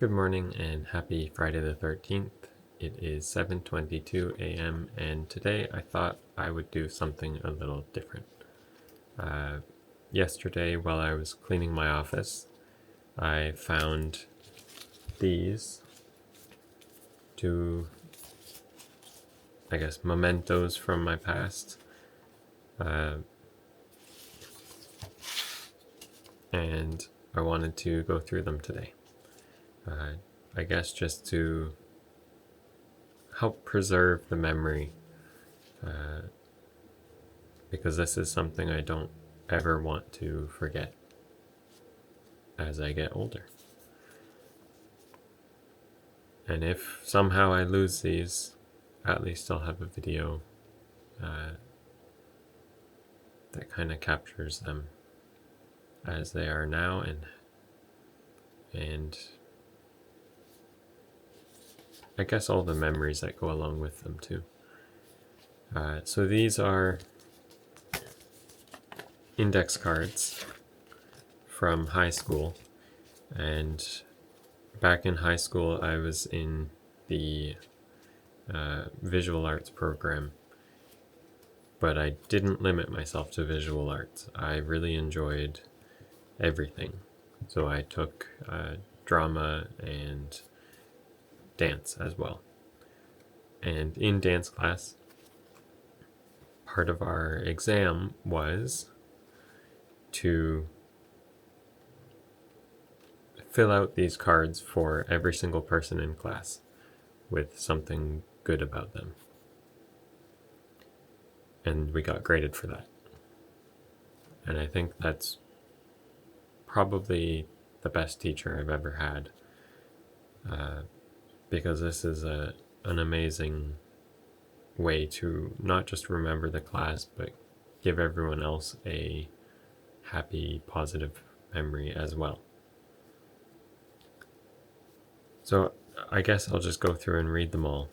Good morning and happy Friday the 13th. It is 7:22 a.m. and today I thought I would do something a little different. Yesterday while I was cleaning my office, I found these two, mementos from my past. And I wanted to go through them today. I guess just to help preserve the memory, because this is something I don't ever want to forget as I get older. And if somehow I lose these, at least I'll have a video that kind of captures them as they are now and I guess all the memories that go along with them too. So these are index cards from high school, and back in high school I was in the visual arts program, but I didn't limit myself to visual arts. I really enjoyed everything. So I took drama and dance as well. And in dance class, part of our exam was to fill out these cards for every single person in class with something good about them. And we got graded for that. And I think that's probably the best teacher I've ever had, because this is an amazing way to not just remember the class, but give everyone else a happy, positive memory as well. So I guess I'll just go through and read them all.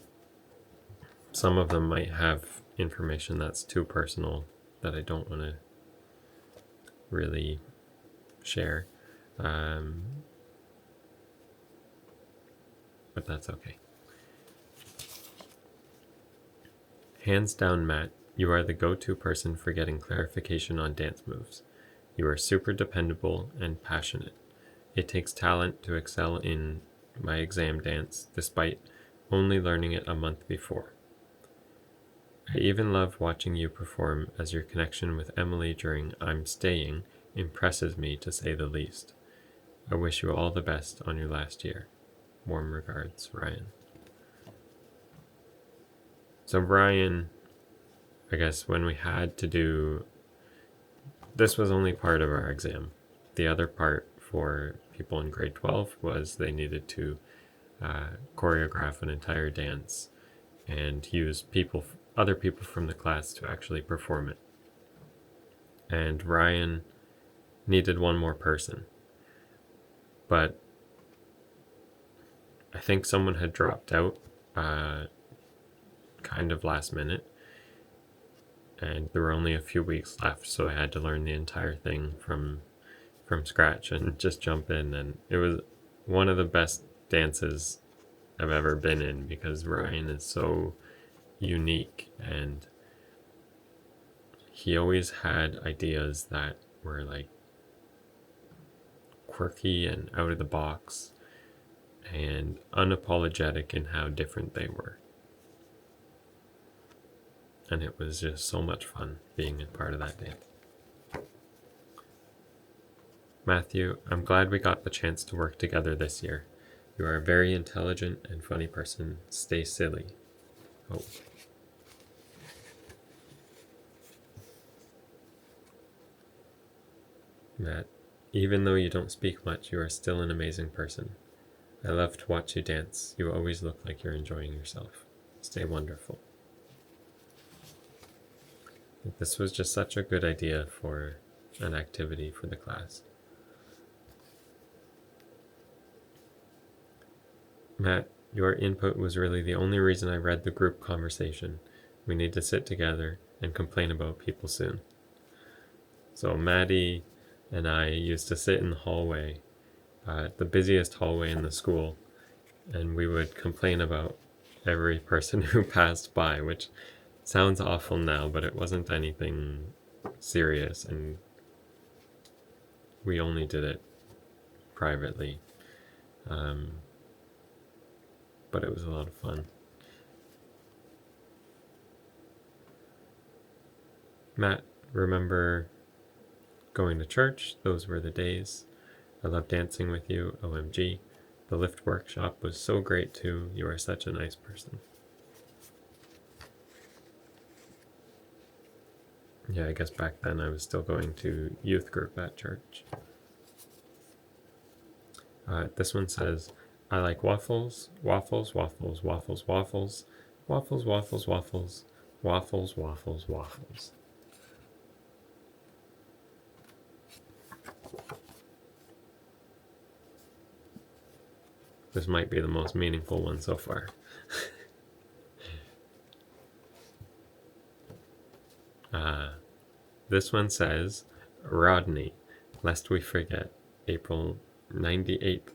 Some of them might have information that's too personal that I don't want to really share, but that's okay. Hands down, Matt, you are the go-to person for getting clarification on dance moves. You are super dependable and passionate. It takes talent to excel in my exam dance, despite only learning it a month before. I even love watching you perform, as your connection with Emily during I'm Staying impresses me, to say the least. I wish you all the best on your last year. Warm regards, Ryan. So Ryan, I guess when we had to do, this was only part of our exam. The other part for people in grade 12 was they needed to choreograph an entire dance and use other people from the class to actually perform it. And Ryan needed one more person, but I think someone had dropped out kind of last minute, and there were only a few weeks left, so I had to learn the entire thing from scratch and just jump in. And it was one of the best dances I've ever been in, because Ryan is so unique and he always had ideas that were like quirky and out of the box and unapologetic in how different they were. And it was just so much fun being a part of that dance. Matthew, I'm glad we got the chance to work together this year. You are a very intelligent and funny person. Stay silly. Oh. Matt, even though you don't speak much, you are still an amazing person. I love to watch you dance. You always look like you're enjoying yourself. Stay wonderful. This was just such a good idea for an activity for the class. Matt, your input was really the only reason I read the group conversation. We need to sit together and complain about people soon. So Maddie and I used to sit in the hallway the busiest hallway in the school, and we would complain about every person who passed by, which sounds awful now, but it wasn't anything serious, and we only did it privately. But it was a lot of fun. Matt, remember going to church? Those were the days. I love dancing with you, OMG. The lift workshop was so great too. You are such a nice person. Yeah, I guess back then I was still going to youth group at church. This one says, I like waffles, waffles, waffles, waffles, waffles, waffles, waffles, waffles, waffles, waffles, waffles. This might be the most meaningful one so far. This one says, Rodney, lest we forget, April 98th,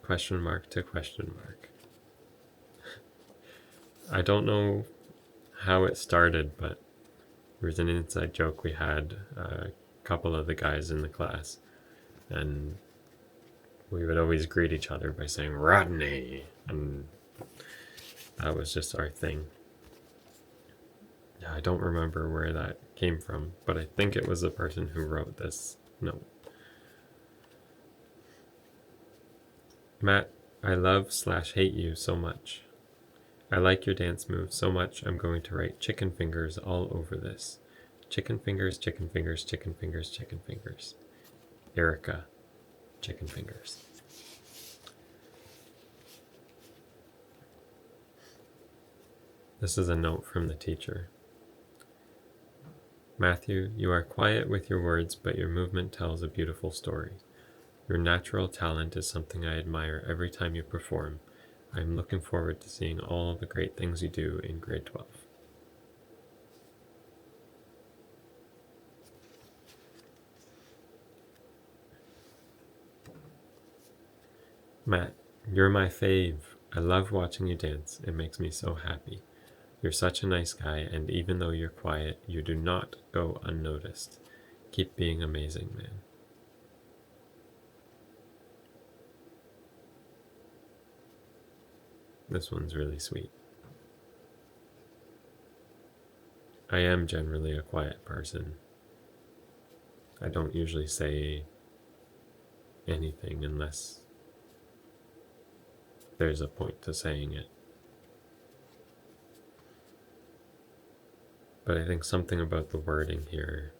question mark to question mark. I don't know how it started, but there was an inside joke we had, a couple of the guys in the class, and we would always greet each other by saying, Rodney, and that was just our thing. I don't remember where that came from, but I think it was the person who wrote this note. Matt, I love/hate you so much. I like your dance moves so much, I'm going to write chicken fingers all over this. Chicken fingers, chicken fingers, chicken fingers, chicken fingers. Erica, chicken fingers. This is a note from the teacher. Matthew, you are quiet with your words, but your movement tells a beautiful story. Your natural talent is something I admire every time you perform. I am looking forward to seeing all the great things you do in grade 12. Matt, you're my fave. I love watching you dance. It makes me so happy. You're such a nice guy, and even though you're quiet, you do not go unnoticed. Keep being amazing, man. This one's really sweet. I am generally a quiet person. I don't usually say anything unless there's a point to saying it. But I think something about the wording here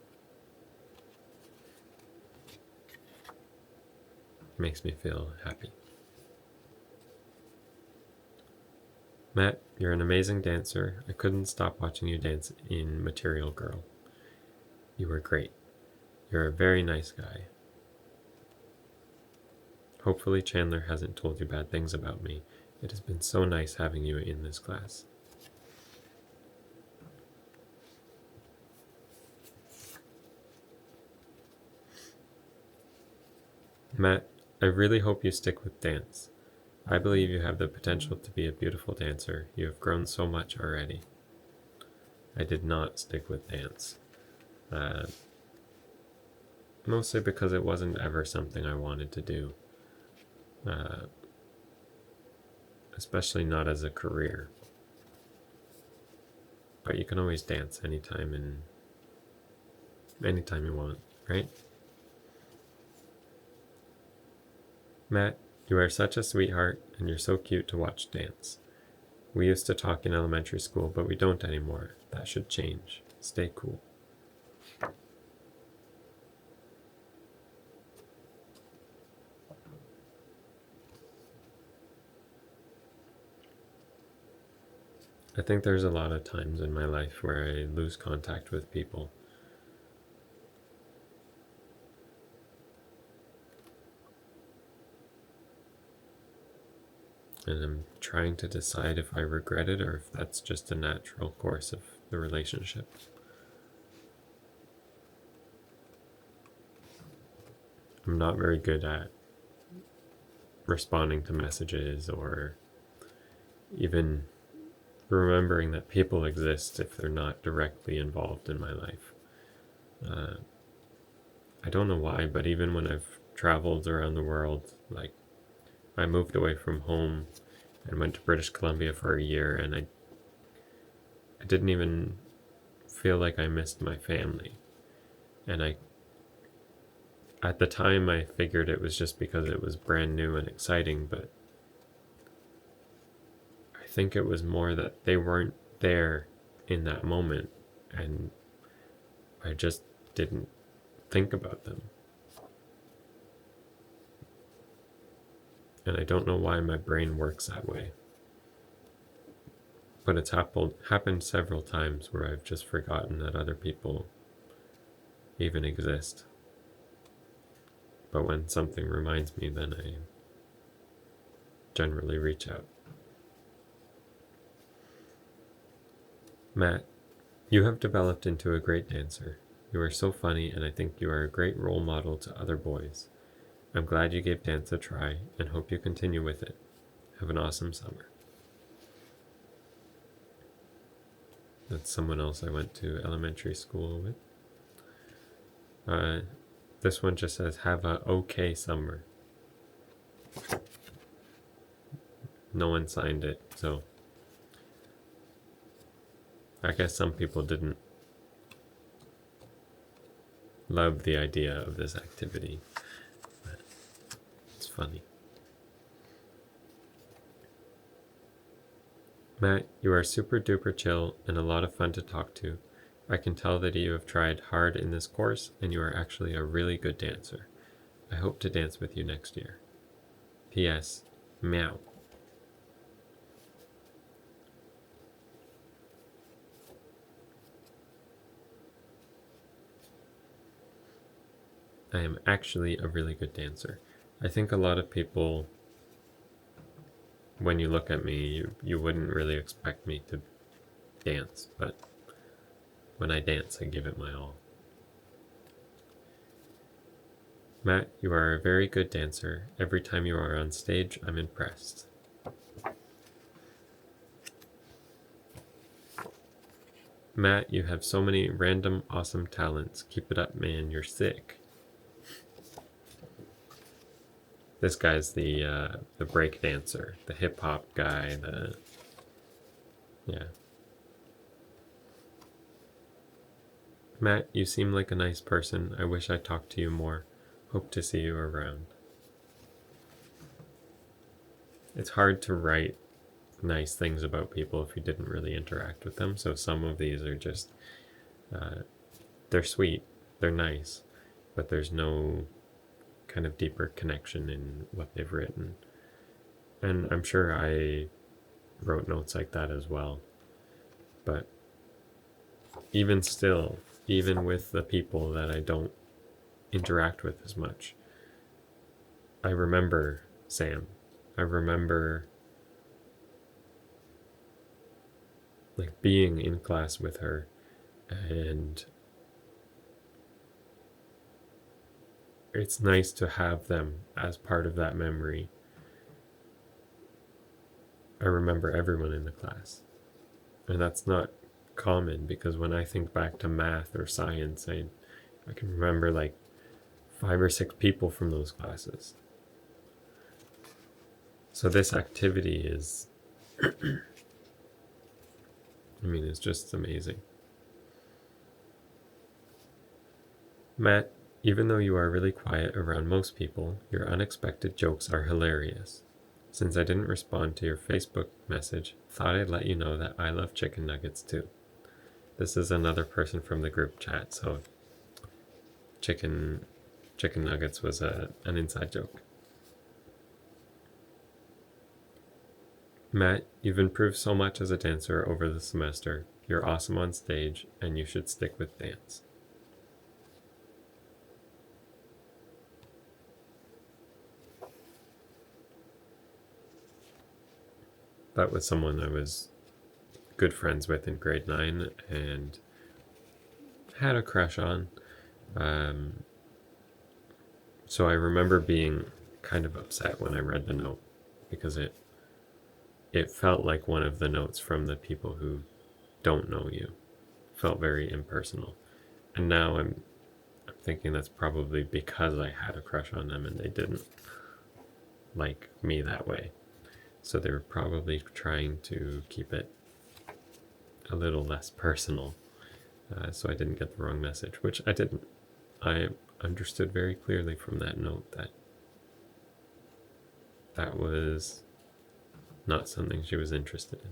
makes me feel happy. Matt, you're an amazing dancer. I couldn't stop watching you dance in Material Girl. You were great. You're a very nice guy. Hopefully Chandler hasn't told you bad things about me. It has been so nice having you in this class. Matt, I really hope you stick with dance. I believe you have the potential to be a beautiful dancer. You have grown so much already. I did not stick with dance. Mostly because it wasn't ever something I wanted to do. Especially not as a career. But you can always dance anytime you want, right? Matt, you are such a sweetheart, and you're so cute to watch dance. We used to talk in elementary school, but we don't anymore. That should change. Stay cool. I think there's a lot of times in my life where I lose contact with people. And I'm trying to decide if I regret it or if that's just a natural course of the relationship. I'm not very good at responding to messages or even remembering that people exist if they're not directly involved in my life. I don't know why, but even when I've traveled around the world, like I moved away from home and went to British Columbia for a year, and I didn't even feel like I missed my family. And at the time, I figured it was just because it was brand new and exciting, but I think it was more that they weren't there in that moment, and I just didn't think about them. And I don't know why my brain works that way. But it's happened several times where I've just forgotten that other people even exist. But when something reminds me, then I generally reach out. Matt, you have developed into a great dancer. You are so funny, and I think you are a great role model to other boys. I'm glad you gave dance a try and hope you continue with it. Have an awesome summer. That's someone else I went to elementary school with. This one just says, have a okay summer. No one signed it, so I guess some people didn't love the idea of this activity. But it's funny. Matt, you are super duper chill and a lot of fun to talk to. I can tell that you have tried hard in this course and you are actually a really good dancer. I hope to dance with you next year. P.S. Meow. I am actually a really good dancer. I think a lot of people, when you look at me, you wouldn't really expect me to dance, but when I dance, I give it my all. Matt, you are a very good dancer. Every time you are on stage, I'm impressed. Matt, you have so many random awesome talents. Keep it up, man. You're sick. This guy's the break dancer, the hip hop guy. Yeah. Matt, you seem like a nice person. I wish I talked to you more. Hope to see you around. It's hard to write nice things about people if you didn't really interact with them. So some of these are just, they're sweet, they're nice, but there's no kind of deeper connection in what they've written. And I'm sure I wrote notes like that as well. But even still, even with the people that I don't interact with as much, I remember Sam. I remember like being in class with her, and it's nice to have them as part of that memory. I remember everyone in the class, and that's not common because when I think back to math or science, I can remember like 5 or 6 people from those classes. So this activity is, I mean, it's just amazing. Matt, even though you are really quiet around most people, your unexpected jokes are hilarious. Since I didn't respond to your Facebook message, thought I'd let you know that I love chicken nuggets too. This is another person from the group chat, so chicken nuggets was an inside joke. Matt, you've improved so much as a dancer over the semester. You're awesome on stage, and you should stick with dance. That was someone I was good friends with in grade 9 and had a crush on. So I remember being kind of upset when I read the note because it felt like one of the notes from the people who don't know you. Felt very impersonal. And now I'm thinking that's probably because I had a crush on them and they didn't like me that way. So they were probably trying to keep it a little less personal, so I didn't get the wrong message, which I didn't. I understood very clearly from that note that that was not something she was interested in.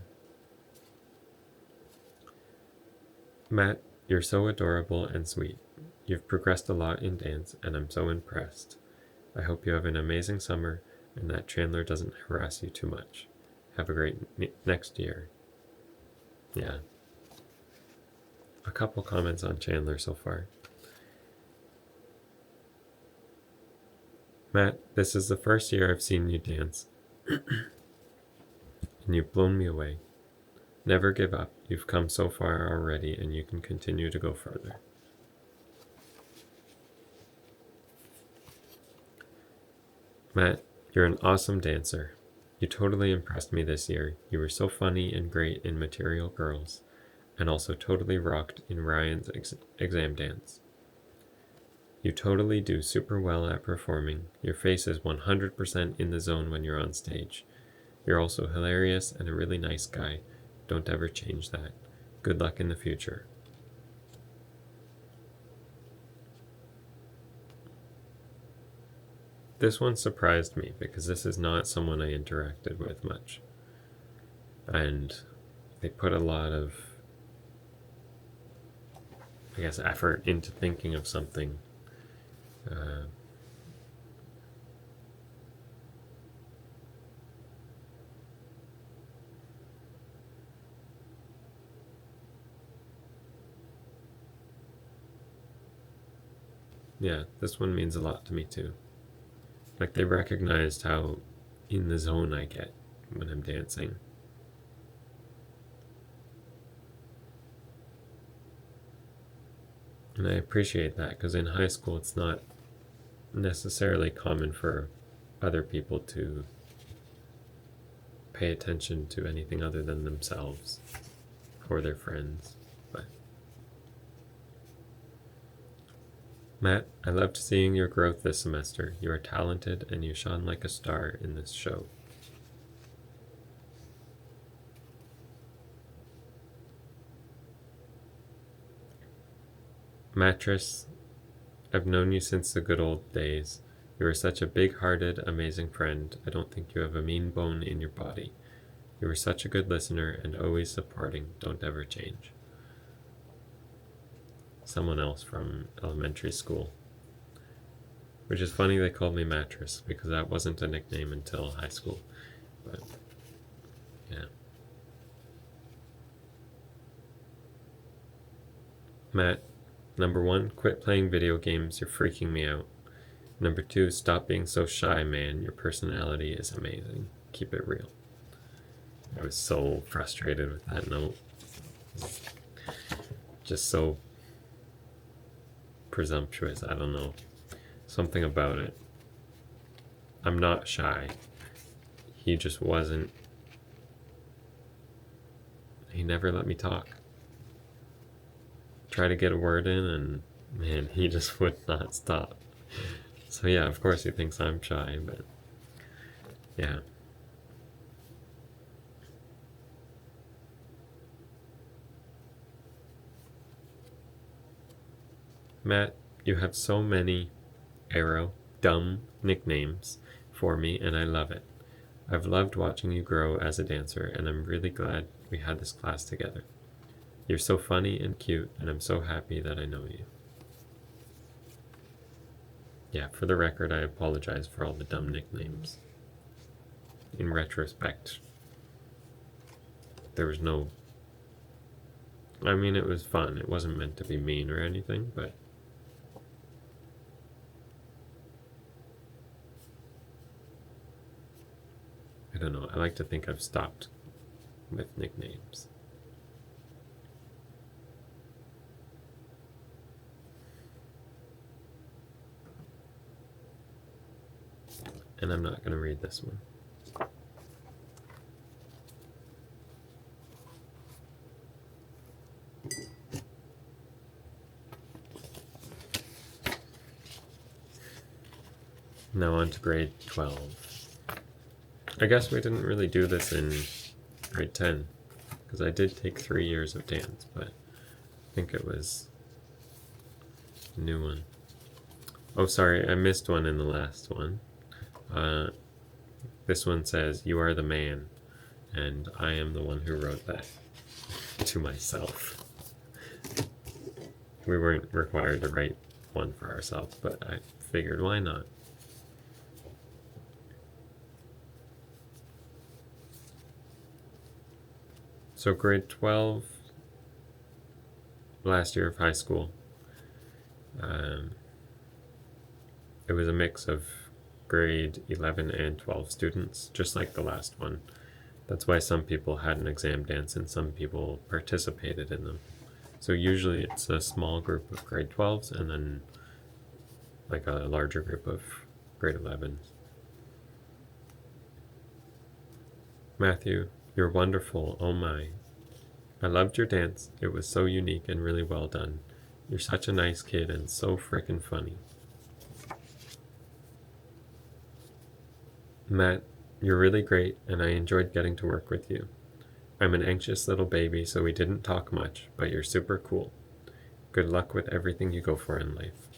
Matt, you're so adorable and sweet. You've progressed a lot in dance, and I'm so impressed. I hope you have an amazing summer and that Chandler doesn't harass you too much. Have a great next year. Yeah. A couple comments on Chandler so far. Matt, this is the first year I've seen you dance, and you've blown me away. Never give up. You've come so far already, and you can continue to go further. Matt, you're an awesome dancer. You totally impressed me this year. You were so funny and great in Material Girls, and also totally rocked in Ryan's exam dance. You totally do super well at performing. Your face is 100% in the zone when you're on stage. You're also hilarious and a really nice guy. Don't ever change that. Good luck in the future. This one surprised me because this is not someone I interacted with much. And they put a lot of, I guess, effort into thinking of something. Yeah, this one means a lot to me too. Like they recognized how in the zone I get when I'm dancing. And I appreciate that because in high school it's not necessarily common for other people to pay attention to anything other than themselves or their friends. But Matt, I loved seeing your growth this semester. You are talented and you shone like a star in this show. Mattress, I've known you since the good old days. You are such a big-hearted, amazing friend. I don't think you have a mean bone in your body. You are such a good listener and always supporting. Don't ever change. Someone else from elementary school. Which is funny they called me Mattress because that wasn't a nickname until high school. But, yeah. Matt, number 1, quit playing video games. You're freaking me out. Number 2, stop being so shy, man. Your personality is amazing. Keep it real. I was so frustrated with that note. Just so presumptuous. I don't know. Something about it. I'm not shy. He just wasn't. He never let me talk. Try to get a word in, and man, he just would not stop. So yeah, of course he thinks I'm shy, but yeah. Matt, you have so many dumb nicknames for me, and I love it. I've loved watching you grow as a dancer, and I'm really glad we had this class together. You're so funny and cute, and I'm so happy that I know you. Yeah, for the record, I apologize for all the dumb nicknames. In retrospect, there was no... I mean, it was fun. It wasn't meant to be mean or anything, but... I don't know. I like to think I've stopped with nicknames. and I'm not going to read this one. Now on to grade 12. I guess we didn't really do this in grade 10, because I did take 3 years of dance, but I think it was a new one. Oh, sorry, I missed one in the last one. This one says, "You are the man," and I am the one who wrote that to myself. We weren't required to write one for ourselves, but I figured why not? So grade 12, last year of high school, it was a mix of grade 11 and 12 students, just like the last one. That's why some people had an exam dance and some people participated in them. So usually it's a small group of grade 12s and then like a larger group of grade 11s. Matthew, you're wonderful, oh my. I loved your dance. It was so unique and really well done. You're such a nice kid and so frickin' funny. Matt, you're really great and I enjoyed getting to work with you. I'm an anxious little baby, so we didn't talk much, but you're super cool. Good luck with everything you go for in life.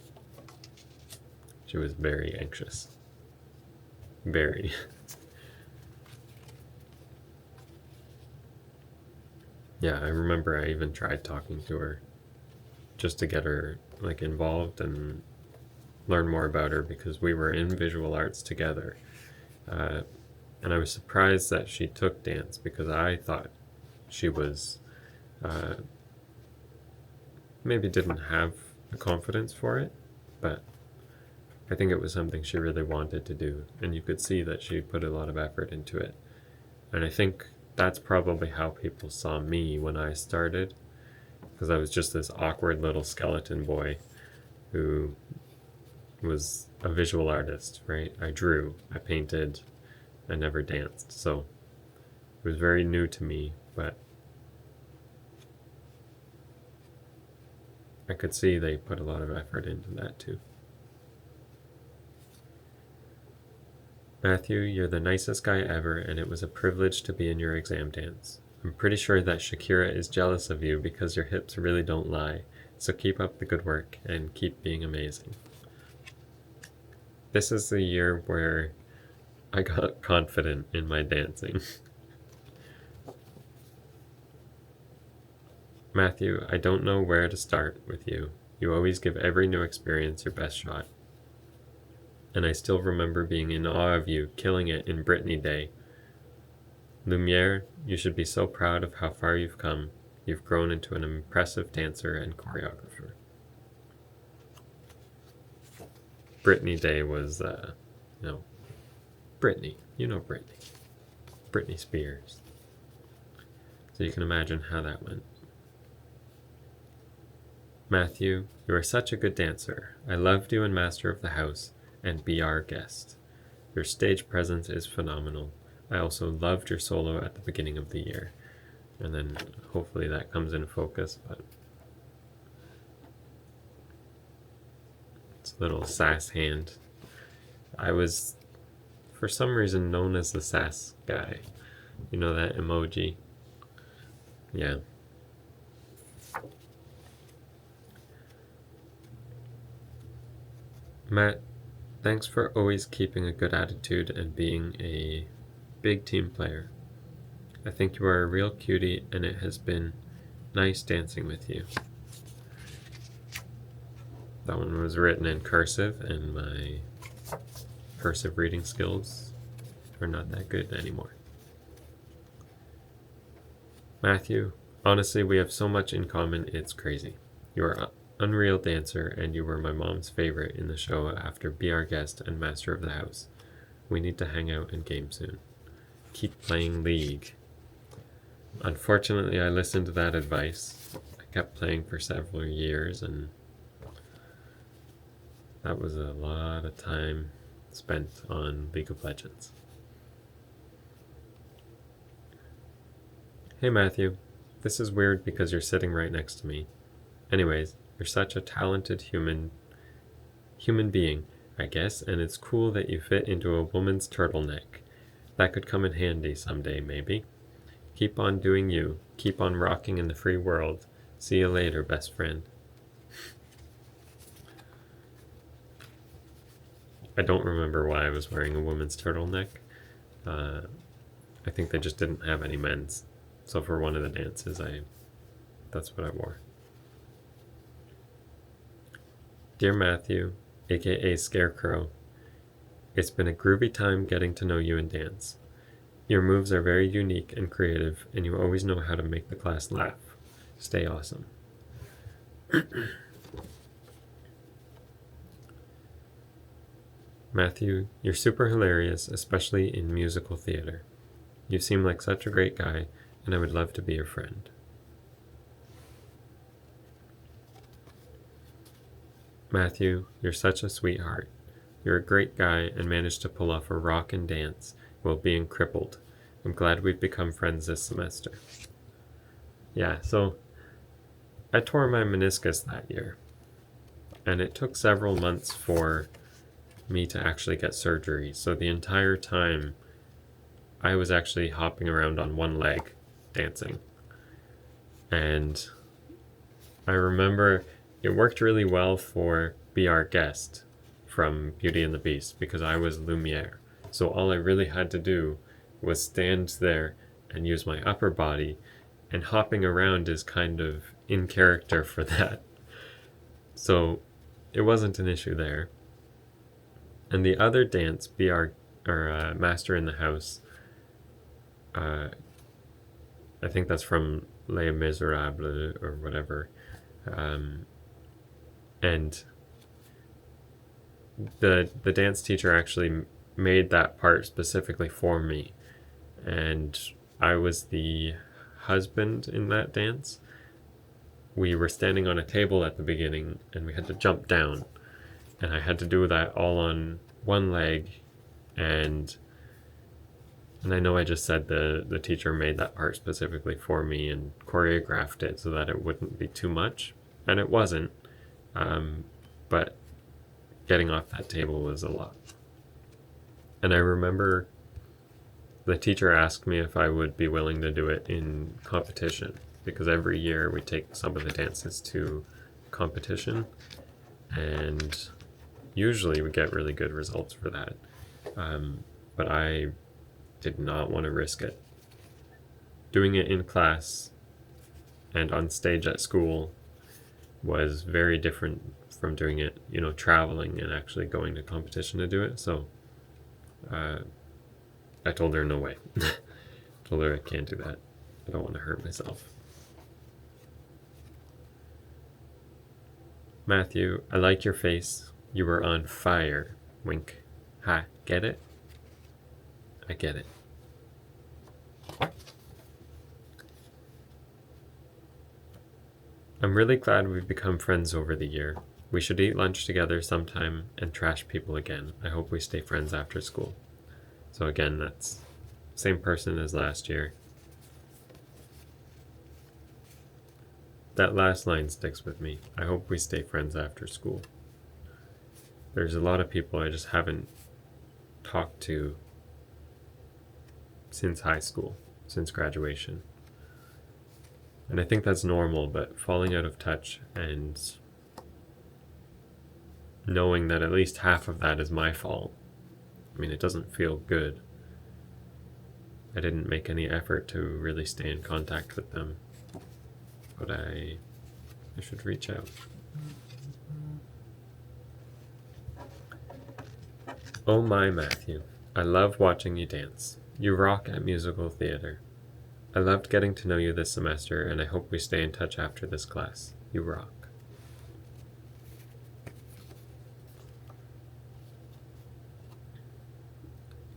She was very anxious. Very. Yeah, I remember I even tried talking to her just to get her like involved and learn more about her because we were in visual arts together. And I was surprised that she took dance because I thought she was maybe didn't have the confidence for it, but I think it was something she really wanted to do, and you could see that she put a lot of effort into it. And I think that's probably how people saw me when I started, because I was just this awkward little skeleton boy who was a visual artist, right? I drew, I painted, I never danced, so it was very new to me, but I could see they put a lot of effort into that too. Matthew, you're the nicest guy ever, and it was a privilege to be in your exam dance. I'm pretty sure that Shakira is jealous of you because your hips really don't lie, so keep up the good work and keep being amazing. This is the year where I got confident in my dancing. Matthew, I don't know where to start with you. You always give every new experience your best shot. And I still remember being in awe of you, killing it in Brittany Day. Lumiere, you should be so proud of how far you've come. You've grown into an impressive dancer and choreographer. Brittany Day was, Britney. You know Britney. Britney Spears. So you can imagine how that went. Matthew, you are such a good dancer. I loved you in Master of the House and Be Our Guest. Your stage presence is phenomenal. I also loved your solo at the beginning of the year. And then hopefully that comes in focus, but it's a little sass hand. I was, for some reason, known as the sass guy. You know that emoji? Yeah. Matt, thanks for always keeping a good attitude and being a big team player. I think you are a real cutie and it has been nice dancing with you. That one was written in cursive and my cursive reading skills are not that good anymore. Matthew, honestly, we have so much in common, it's crazy. You are an unreal dancer and you were my mom's favorite in the show after Be Our Guest and Master of the House. We need to hang out and game soon. Keep playing League. Unfortunately, I listened to that advice. I kept playing for several years and that was a lot of time spent on League of Legends. Hey Matthew, this is weird because you're sitting right next to me. Anyways, you're such a talented human being, I guess, and it's cool that you fit into a woman's turtleneck. That could come in handy someday, maybe. Keep on doing you. Keep on rocking in the free world. See you later, best friend. I don't remember why I was wearing a woman's turtleneck. I think they just didn't have any men's. So for one of the dances, that's what I wore. Dear Matthew, aka Scarecrow, it's been a groovy time getting to know you and dance. Your moves are very unique and creative, and you always know how to make the class laugh. Stay awesome. Matthew, you're super hilarious, especially in musical theater. You seem like such a great guy, and I would love to be your friend. Matthew, you're such a sweetheart. You're a great guy and managed to pull off a rock and dance while being crippled. I'm glad we've become friends this semester. Yeah, so I tore my meniscus that year, and it took several months for me to actually get surgery. So the entire time I was actually hopping around on one leg dancing. And I remember it worked really well for Be Our Guest from Beauty and the Beast because I was Lumiere. So all I really had to do was stand there and use my upper body, and hopping around is kind of in character for that. So it wasn't an issue there. And the other dance, Be Our Master in the House, I think that's from Les Miserables or whatever. And the dance teacher actually made that part specifically for me. And I was the husband in that dance. We were standing on a table at the beginning and we had to jump down. And I had to do that all on one leg. And I know I just said the teacher made that part specifically for me and choreographed it so that it wouldn't be too much. And it wasn't. But getting off that table was a lot. And I remember the teacher asked me if I would be willing to do it in competition, because every year we take some of the dances to competition, and usually we get really good results for that. But I did not want to risk it. Doing it in class and on stage at school was very different from doing it, traveling and actually going to competition to do it. So I told her no way. Told her I can't do that. I don't want to hurt myself. Matthew, I like your face. You were on fire. Wink. Ha, get it? I get it. I'm really glad we've become friends over the year. We should eat lunch together sometime and trash people again. I hope we stay friends after school. So again, that's same person as last year. That last line sticks with me. I hope we stay friends after school. There's a lot of people I just haven't talked to since high school, since graduation. And I think that's normal, but falling out of touch and knowing that at least half of that is my fault, it doesn't feel good. I didn't make any effort to really stay in contact with them, but I should reach out. Oh my, Matthew, I love watching you dance. You rock at musical theater. I loved getting to know you this semester, and I hope we stay in touch after this class. You rock.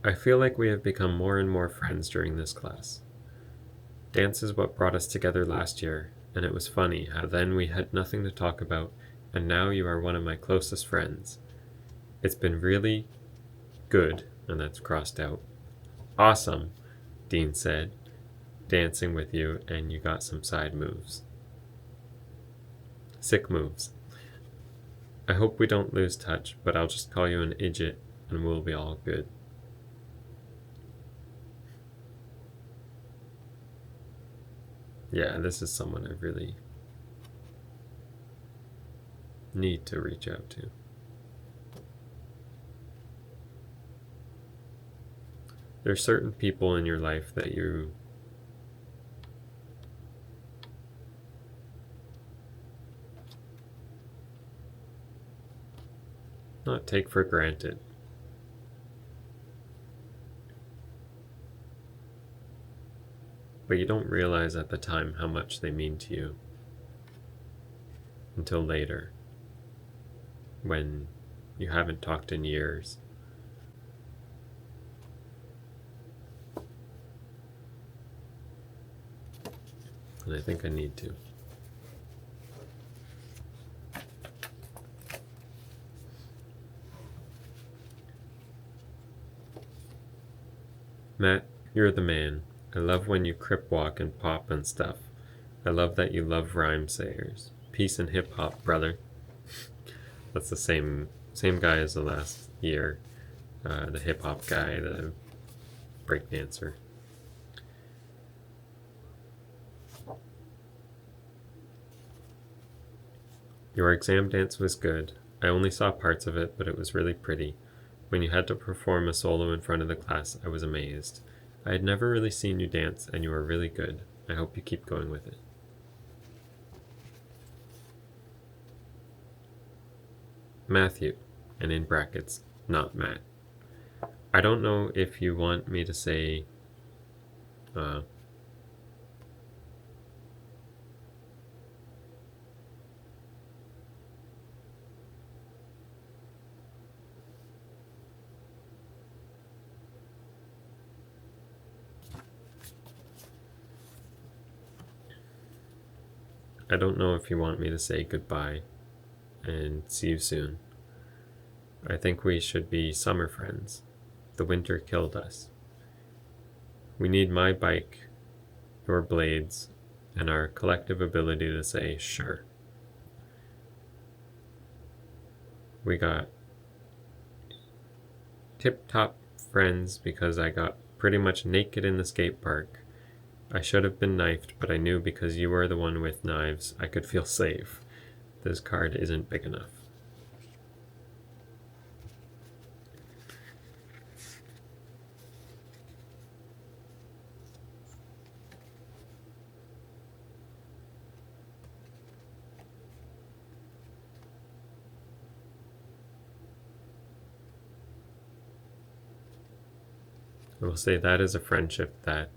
I feel like we have become more and more friends during this class. Dance is what brought us together last year, and it was funny how then we had nothing to talk about, and now you are one of my closest friends. It's been really Good, and that's crossed out. Awesome, Dean said. Dancing with you, and you got some side moves. Sick moves. I hope we don't lose touch, but I'll just call you an idiot, and we'll be all good. Yeah, this is someone I really need to reach out to. There's certain people in your life that you not take for granted. But you don't realize at the time how much they mean to you until later, when you haven't talked in years. And I think I need to. Matt, you're the man. I love when you crip walk and pop and stuff. I love that you love rhyme sayers. Peace and hip hop, brother. That's the same guy as the last year. The hip hop guy, the break dancer. Your exam dance was good. I only saw parts of it, but it was really pretty. When you had to perform a solo in front of the class, I was amazed. I had never really seen you dance, and you were really good. I hope you keep going with it. Matthew, and in brackets, not Matt. I don't know if you want me to say I don't know if you want me to say goodbye and see you soon. I think we should be summer friends. The winter killed us. We need my bike, your blades, and our collective ability to say sure. We got tip-top friends because I got pretty much naked in the skate park. I should have been knifed, but I knew because you were the one with knives, I could feel safe. This card isn't big enough. I will say that is a friendship that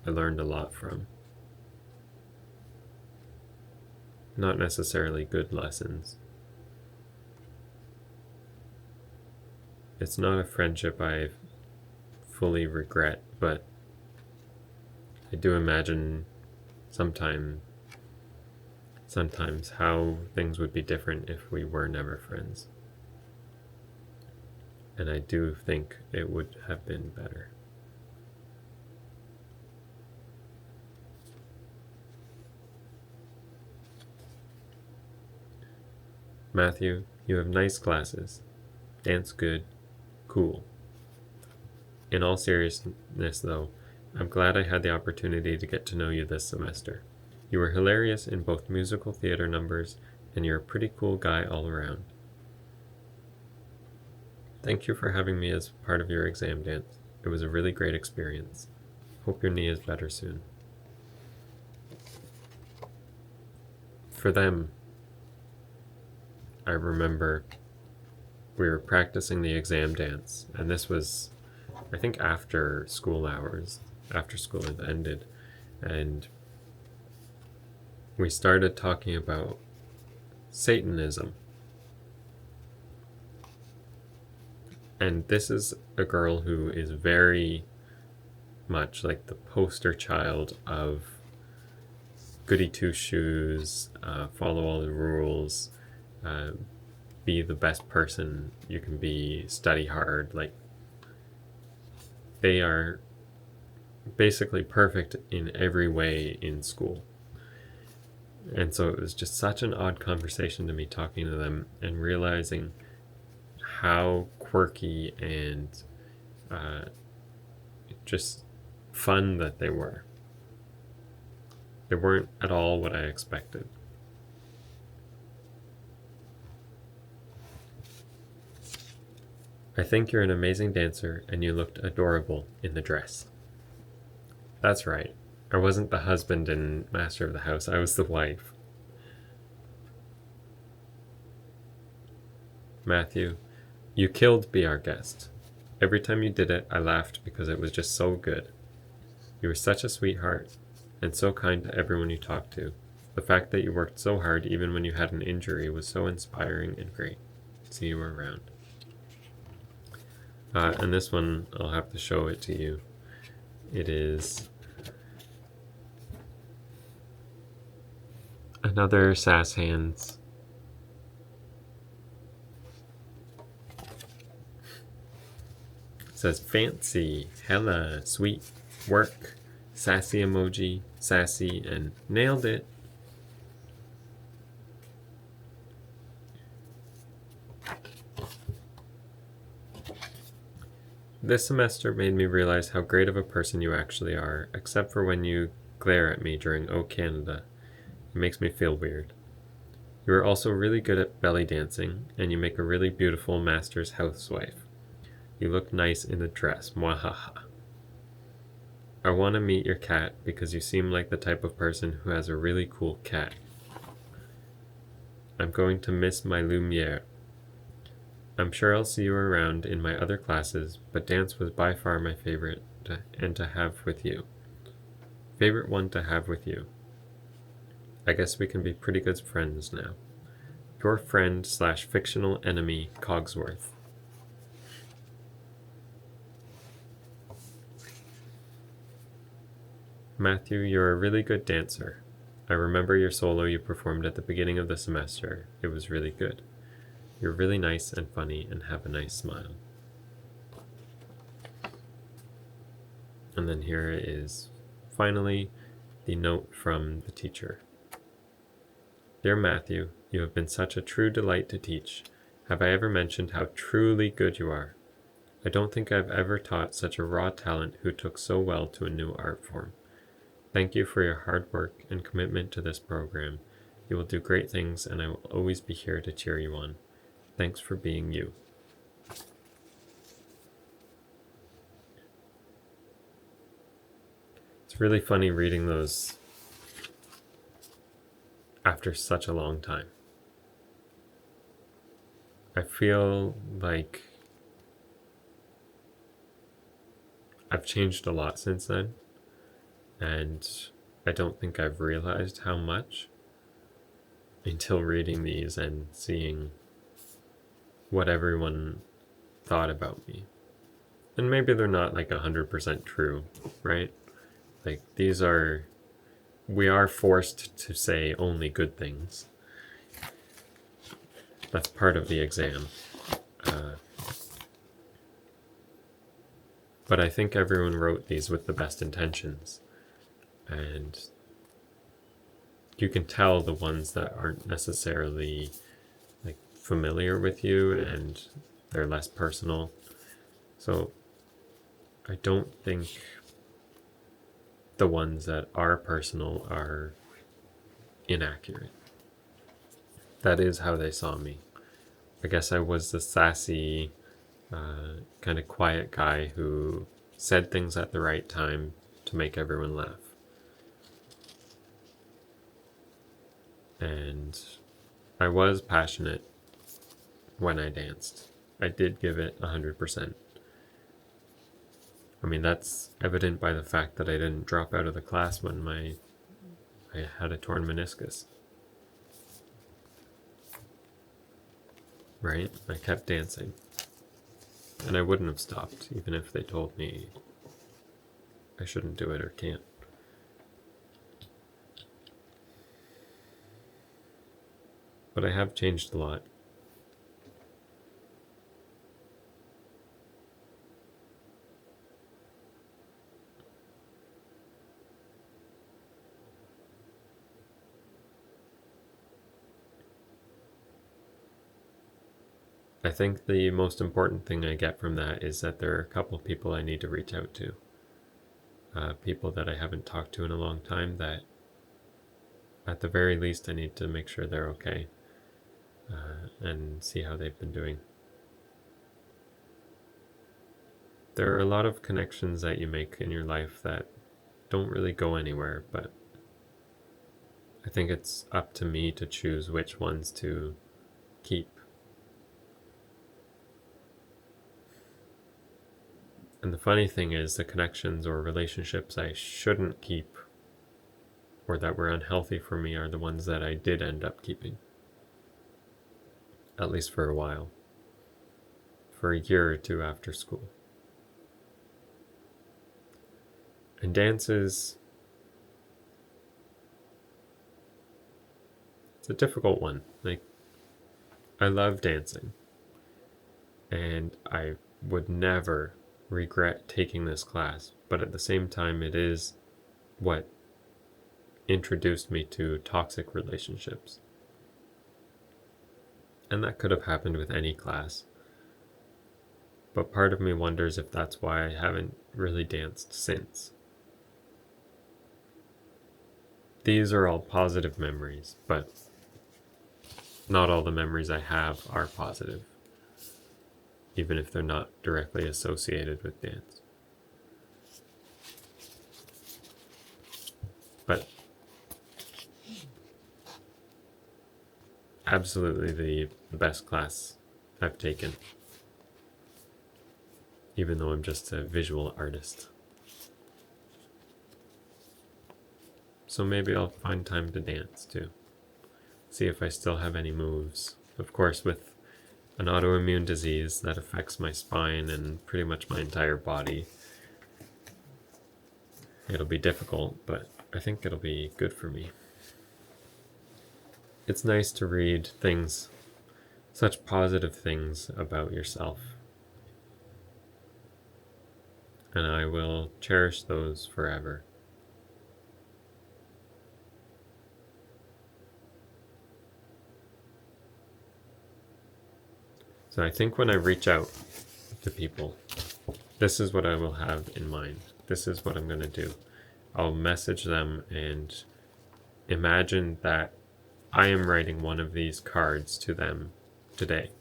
I learned a lot from. Not necessarily good lessons. It's not a friendship I fully regret, but I do imagine sometimes how things would be different if we were never friends. And I do think it would have been better. Matthew, you have nice glasses. Dance good. Cool. In all seriousness, though, I'm glad I had the opportunity to get to know you this semester. You were hilarious in both musical theater numbers, and you're a pretty cool guy all around. Thank you for having me as part of your exam dance. It was a really great experience. Hope your knee is better soon. For them, I remember we were practicing the exam dance, and this was, I think, after school hours, after school had ended, and we started talking about Satanism. And this is a girl who is very much like the poster child of goody two shoes, follow all the rules, be the best person you can be, study hard. Like, they are basically perfect in every way in school. And so it was just such an odd conversation to me talking to them and realizing how quirky and just fun that they were. They weren't at all what I expected. I think you're an amazing dancer and you looked adorable in the dress. That's right. I wasn't the husband and master of the house, I was the wife. Matthew, you killed Be Our Guest. Every time you did it, I laughed because it was just so good. You were such a sweetheart and so kind to everyone you talked to. The fact that you worked so hard even when you had an injury was so inspiring and great. See you around. And this one, I'll have to show it to you. It is another Sass Hands. It says fancy, hella, sweet, work, sassy emoji, sassy, and nailed it. This semester made me realize how great of a person you actually are, except for when you glare at me during O Canada. It makes me feel weird. You are also really good at belly dancing, and you make a really beautiful master's housewife. You look nice in a dress, mwahaha. I want to meet your cat because you seem like the type of person who has a really cool cat. I'm going to miss my Lumiere. I'm sure I'll see you around in my other classes, but dance was by far my favorite to have with you. Favorite one to have with you. I guess we can be pretty good friends now. Your friend / fictional enemy, Cogsworth. Matthew, you're a really good dancer. I remember your solo you performed at the beginning of the semester. It was really good. You're really nice and funny and have a nice smile. And then here is finally the note from the teacher. Dear Matthew, you have been such a true delight to teach. Have I ever mentioned how truly good you are? I don't think I've ever taught such a raw talent who took so well to a new art form. Thank you for your hard work and commitment to this program. You will do great things and I will always be here to cheer you on. Thanks for being you. It's really funny reading those after such a long time. I feel like I've changed a lot since then, and I don't think I've realized how much until reading these and seeing what everyone thought about me. And maybe they're not like 100% true, right? Like, we are forced to say only good things. That's part of the exam. But I think everyone wrote these with the best intentions. And you can tell the ones that aren't necessarily like familiar with you and they're less personal. So I don't think the ones that are personal are inaccurate. That is how they saw me. I guess I was the sassy, kind of quiet guy who said things at the right time to make everyone laugh. And I was passionate when I danced. I did give it 100%. I mean, that's evident by the fact that I didn't drop out of the class when I had a torn meniscus. Right? I kept dancing. And I wouldn't have stopped, even if they told me I shouldn't do it or can't. But I have changed a lot. I think the most important thing I get from that is that there are a couple people I need to reach out to. People that I haven't talked to in a long time that at the very least I need to make sure they're okay and see how they've been doing. There are a lot of connections that you make in your life that don't really go anywhere, but I think it's up to me to choose which ones to keep. And the funny thing is, the connections or relationships I shouldn't keep or that were unhealthy for me are the ones that I did end up keeping. At least for a while. For a year or two after school. And dance is... it's a difficult one. Like, I love dancing. And I would never regret taking this class. But at the same time, it is what introduced me to toxic relationships. And that could have happened with any class. But part of me wonders if that's why I haven't really danced since. These are all positive memories, but not all the memories I have are positive, even if they're not directly associated with dance. But absolutely the best class I've taken, even though I'm just a visual artist. So maybe I'll find time to dance too. See if I still have any moves. Of course, with an autoimmune disease that affects my spine and pretty much my entire body, it'll be difficult, but I think it'll be good for me. It's nice to read things, such positive things about yourself. And I will cherish those forever. So I think when I reach out to people, this is what I will have in mind. This is what I'm going to do. I'll message them and imagine that I am writing one of these cards to them today.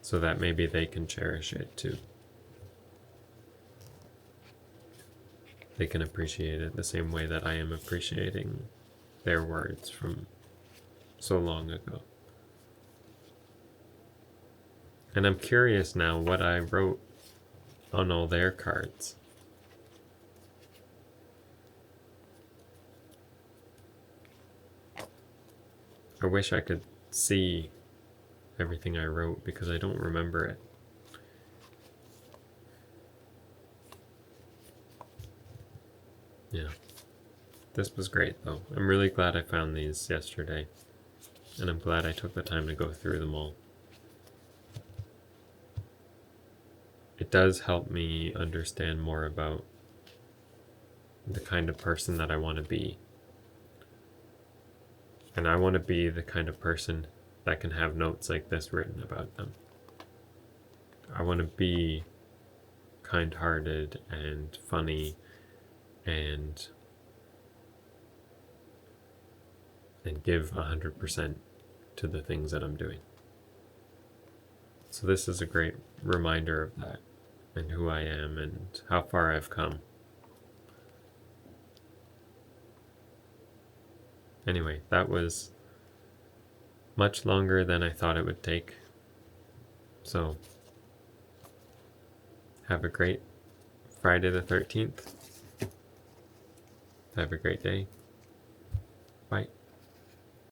So that maybe they can cherish it too. They can appreciate it the same way that I am appreciating their words from so long ago. And I'm curious now what I wrote on all their cards. I wish I could see everything I wrote because I don't remember it. Yeah. This was great though. I'm really glad I found these yesterday. And I'm glad I took the time to go through them all. It does help me understand more about the kind of person that I want to be. And I want to be the kind of person that can have notes like this written about them. I want to be kind-hearted and funny and give 100% to the things that I'm doing. So this is a great reminder of that and who I am and how far I've come. Anyway, that was much longer than I thought it would take. So have a great Friday the 13th. Have a great day.